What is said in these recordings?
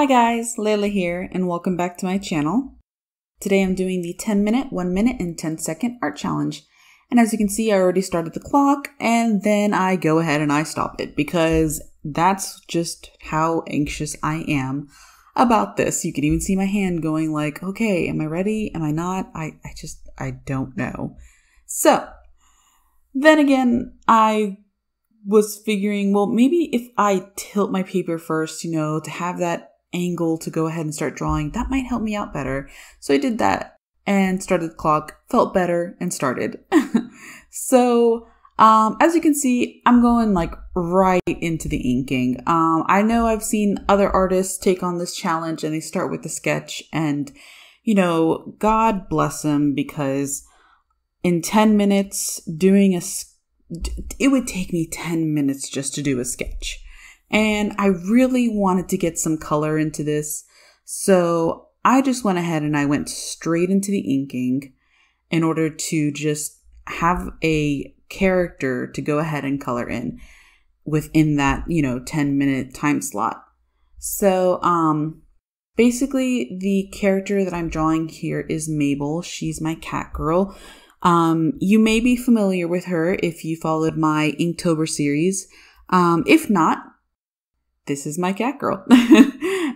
Hi guys, Layla here and welcome back to my channel. Today I'm doing the 10 minute, 1 minute, and 10-second art challenge. And as you can see, I already started the clock and then I go ahead and I stop it because that's just how anxious I am about this. You can even see my hand going like, okay, am I ready? Am I not? I don't know. So then again, I was figuring, well, maybe if I tilt my paper first, to have that angle to go ahead and start drawing, that might help me out better. So I did that and started the clock, felt better, and started. So as you can see, I'm going like right into the inking. I know I've seen other artists take on this challenge and they start with the sketch, and God bless them, because in 10 minutes doing it would take me 10 minutes just to do a sketch. And I really wanted to get some color into this. So I just went ahead and I went straight into the inking in order to just have a character to go ahead and color in within that, 10-minute time slot. So basically the character that I'm drawing here is Mabel. She's my cat girl. You may be familiar with her if you followed my Inktober series. If not, this is my cat girl.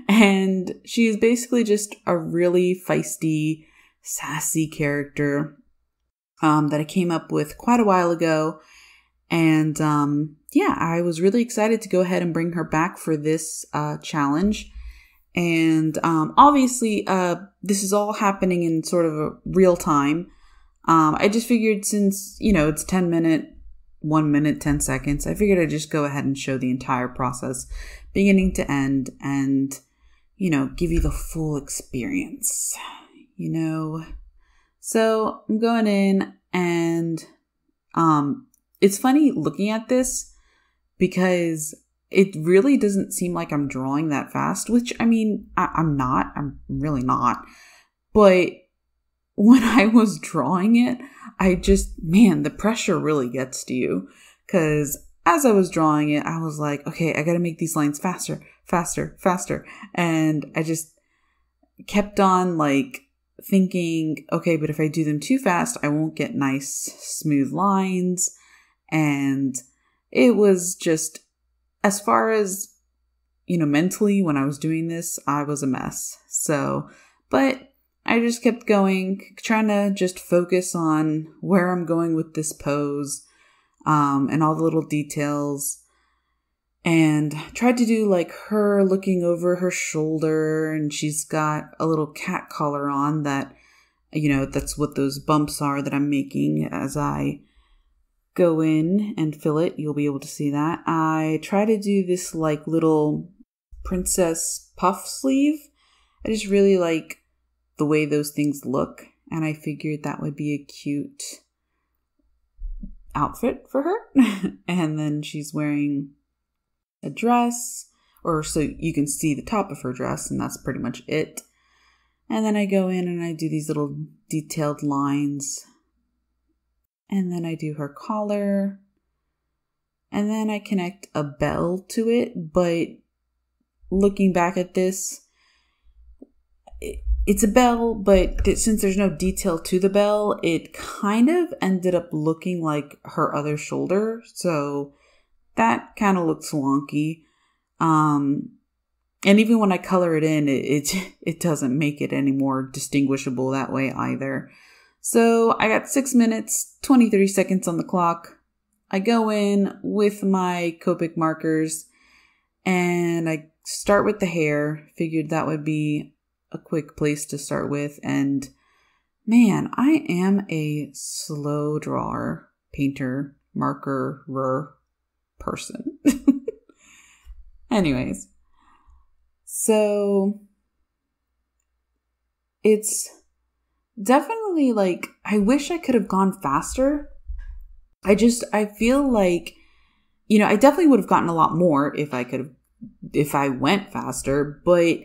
And she is basically just a really feisty, sassy character that I came up with quite a while ago. And yeah, I was really excited to go ahead and bring her back for this challenge. And obviously, this is all happening in sort of a real time. I just figured since, it's 10 minute, 1 minute, 10 seconds, I figured I'd just go ahead and show the entire process, beginning to end, and, give you the full experience, So I'm going in, and it's funny looking at this because it really doesn't seem like I'm drawing that fast, which, I'm not. I'm really not. But when I was drawing it, the pressure really gets to you, because as I was drawing it, I was like, okay, I got to make these lines faster, faster, faster. And I just kept on like thinking, okay, but if I do them too fast, I won't get nice, smooth lines. And it was just, as far as, mentally when I was doing this, I was a mess. So, but I just kept going, trying to just focus on where I'm going with this pose, and all the little details, and tried to do like her looking over her shoulder, and she's got a little cat collar on that, that's what those bumps are that I'm making as I go in and fill it. You'll be able to see that. I try to do this like little princess puff sleeve. I just really like the way those things look, and I figured that would be a cute outfit for her. And then she's wearing a dress, or so you can see the top of her dress, and that's pretty much it. And then I go in and I do these little detailed lines, and then I do her collar, and then I connect a bell to it. But looking back at this, it's a bell, but since there's no detail to the bell, it kind of ended up looking like her other shoulder. So that kind of looks wonky. And even when I color it in, it doesn't make it any more distinguishable that way either. So I got 6 minutes, 23 seconds on the clock. I go in with my Copic markers and I start with the hair. Figured that would be a quick place to start with. And man, I am a slow drawer, painter, marker person. Anyways, so it's definitely like, I wish I could have gone faster. I feel like, I definitely would have gotten a lot more if I went faster, but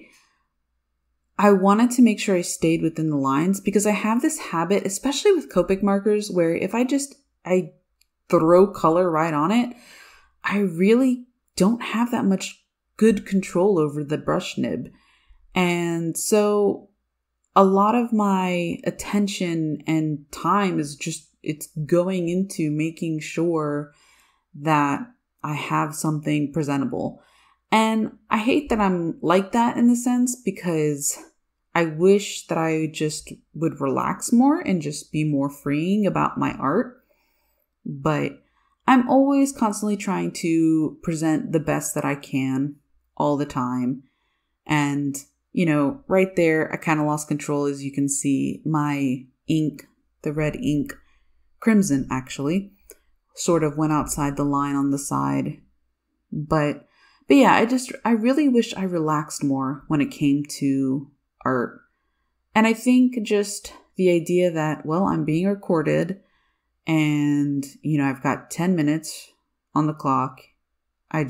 I wanted to make sure I stayed within the lines, because I have this habit, especially with Copic markers, where if I throw color right on it, I really don't have that much good control over the brush nib. And so a lot of my attention and time is it's going into making sure that I have something presentable. And I hate that I'm like that in the sense, because I wish that I just would relax more and just be more freeing about my art. But I'm always constantly trying to present the best that I can all the time. And, right there, I kind of lost control. As you can see, my ink, the red ink, crimson actually, sort of went outside the line on the side. But yeah, I really wish I relaxed more when it came to art. And I think just the idea that, well, I'm being recorded and, I've got 10 minutes on the clock. I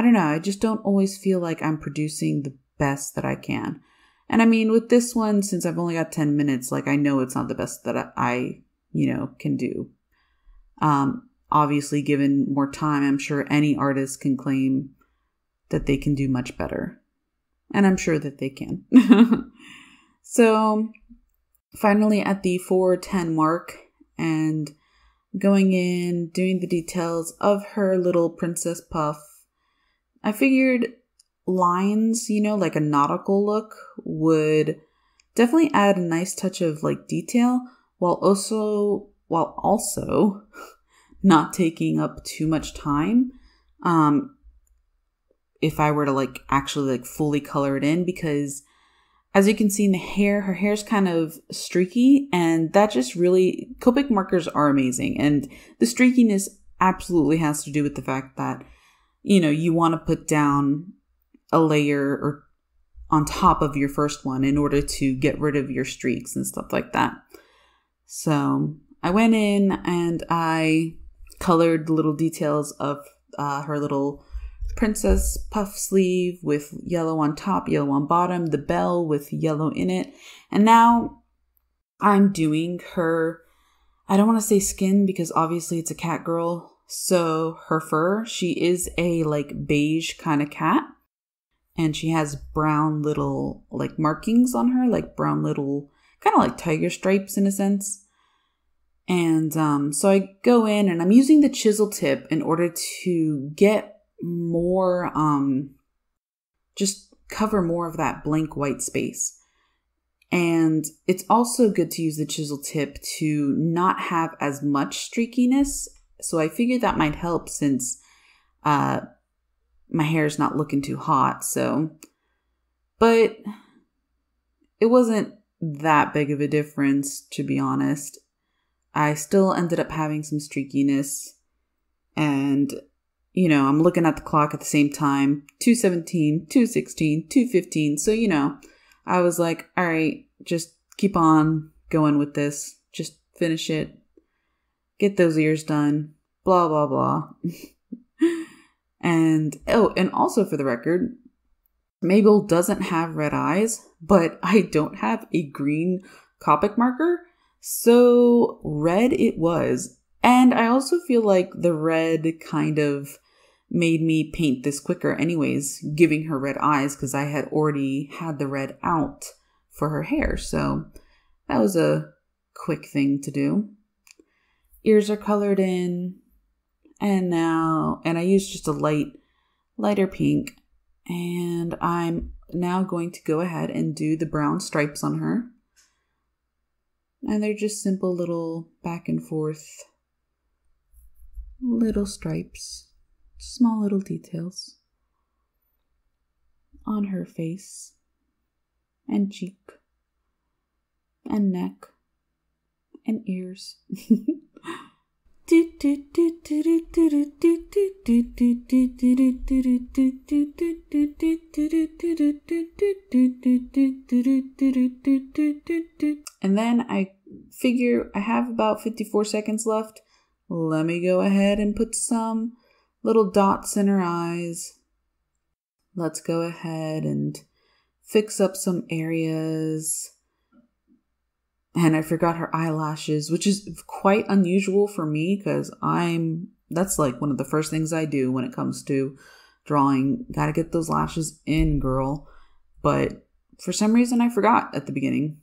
don't know. I just don't always feel like I'm producing the best that I can. And I mean, with this one, since I've only got 10 minutes, like I know it's not the best that I can do. Obviously, given more time, I'm sure any artist can claim that they can do much better. And I'm sure that they can. So finally at the 4:10 mark and going in, doing the details of her little princess puff, I figured lines, like a nautical look would definitely add a nice touch of like detail while also not taking up too much time. If I were to actually fully color it in, because as you can see in the hair, her hair's kind of streaky, and that just really, Copic markers are amazing. And the streakiness absolutely has to do with the fact that, you want to put down a layer or on top of your first one in order to get rid of your streaks and stuff like that. So I went in and I colored the little details of her little princess puff sleeve with yellow on top, yellow on bottom, the bell with yellow in it. And now I'm doing her, I don't want to say skin because obviously it's a cat girl. So her fur, she is a beige kind of cat. And she has brown little markings on her, brown little kind of tiger stripes in a sense. And so I go in and I'm using the chisel tip in order to get more, just cover more of that blank white space. And it's also good to use the chisel tip to not have as much streakiness. So I figured that might help since my hair is not looking too hot. But it wasn't that big of a difference, to be honest. I still ended up having some streakiness, and I'm looking at the clock at the same time, 2:17, 2:16, 2:15. So, I was like, all right, just keep on going with this. Just finish it. Get those ears done. Blah, blah, blah. And also for the record, Mabel doesn't have red eyes, but I don't have a green Copic marker. So red it was. And I also feel like the red kind of made me paint this quicker anyways, giving her red eyes because I had already had the red out for her hair. So that was a quick thing to do. Ears are colored in. And I used just a lighter pink. And I'm now going to go ahead and do the brown stripes on her. And they're just simple little back and forth little stripes. Small little details on her face and cheek and neck and ears. And then I figure I have about 54 seconds left. Let me go ahead and put some little dots in her eyes. Let's go ahead and fix up some areas. And I forgot her eyelashes, which is quite unusual for me because that's one of the first things I do when it comes to drawing. Gotta get those lashes in, girl. but for some reason I forgot at the beginning.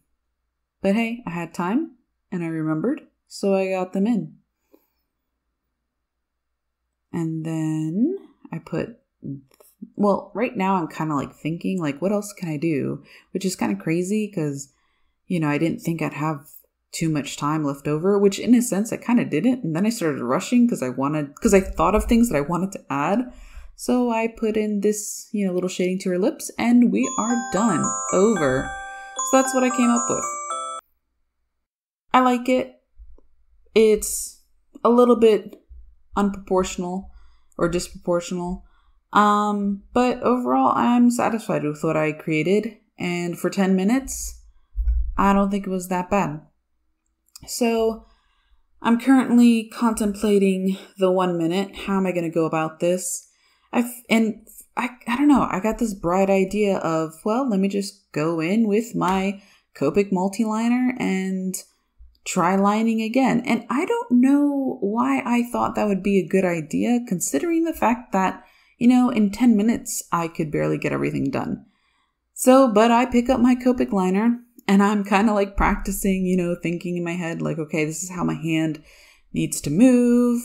But hey, I had time and I remembered, so I got them in. And then I put, well, right now I'm kind of like thinking like, what else can I do? Which is kind of crazy because, I didn't think I'd have too much time left over, which in a sense I kind of didn't. And then I started rushing because I thought of things that I wanted to add. So I put in this, little shading to her lips and we are done. Over. So that's what I came up with. I like it. It's a little bit unproportional or disproportional. But overall, I'm satisfied with what I created. And for 10 minutes, I don't think it was that bad. So I'm currently contemplating the 1 minute. How am I going to go about this? I don't know. I got this bright idea of, well, let me just go in with my Copic multi-liner and try lining again. And I don't know why I thought that would be a good idea, considering the fact that, in 10 minutes, I could barely get everything done. So, but I pick up my Copic liner and I'm kind of like practicing, thinking in my head, like, okay, this is how my hand needs to move.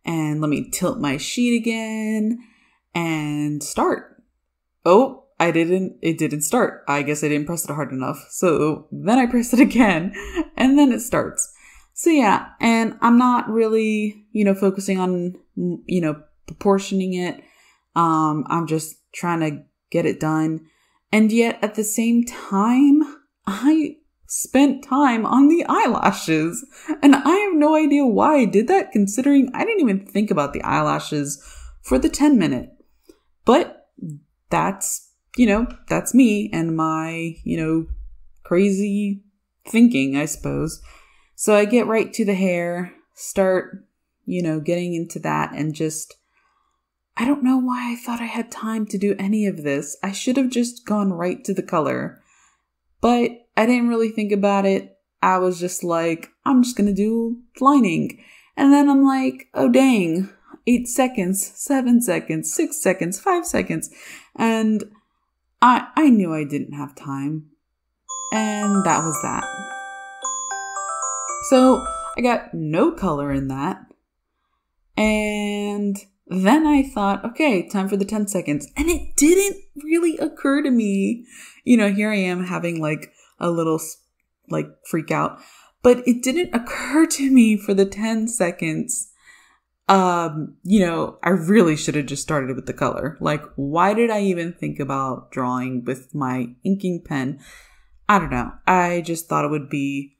And let me tilt my sheet again and start. Oh, it didn't start. I guess I didn't press it hard enough. So then I press it again and then it starts. So yeah, and I'm not really, focusing on, proportioning it. I'm just trying to get it done. And yet at the same time, I spent time on the eyelashes and I have no idea why I did that, considering I didn't even think about the eyelashes for the 10 minute. But that's me and my, crazy thinking, I suppose. So I get right to the hair, start, getting into that and just, I don't know why I thought I had time to do any of this. I should have just gone right to the color, but I didn't really think about it. I was just like, I'm just going to do lining. And then I'm like, oh dang, 8 seconds, 7 seconds, 6 seconds, 5 seconds. And I knew I didn't have time. And that was that. So I got no color in that. And then I thought, okay, time for the 10 seconds. And it didn't really occur to me. Here I am having like a little like freak out. But it didn't occur to me for the 10 seconds. I really should have just started with the color. Like, why did I even think about drawing with my inking pen? I don't know. I just thought it would be,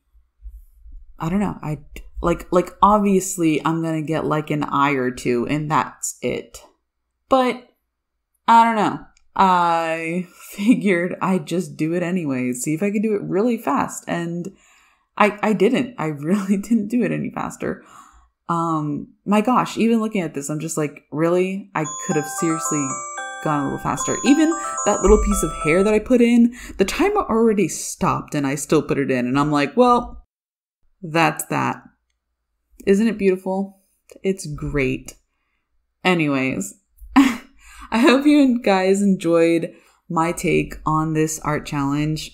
I don't know. Like obviously I'm going to get like an eye or two and that's it. But I don't know. I figured I'd just do it anyways. See if I could do it really fast. And I didn't. I really didn't do it any faster. My gosh, even looking at this, I'm just like, really? I could have seriously gone a little faster. Even that little piece of hair that I put in, the timer already stopped and I still put it in. And I'm like, well, that's that. Isn't it beautiful? It's great. Anyways, I hope you guys enjoyed my take on this art challenge.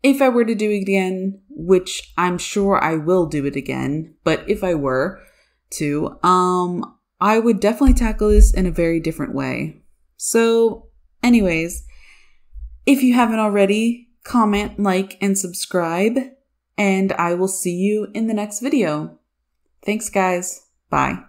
If I were to do it again, which I'm sure I will do it again, but if I were to, I would definitely tackle this in a very different way. So anyways, if you haven't already, comment, like, and subscribe, and I will see you in the next video. Thanks, guys. Bye.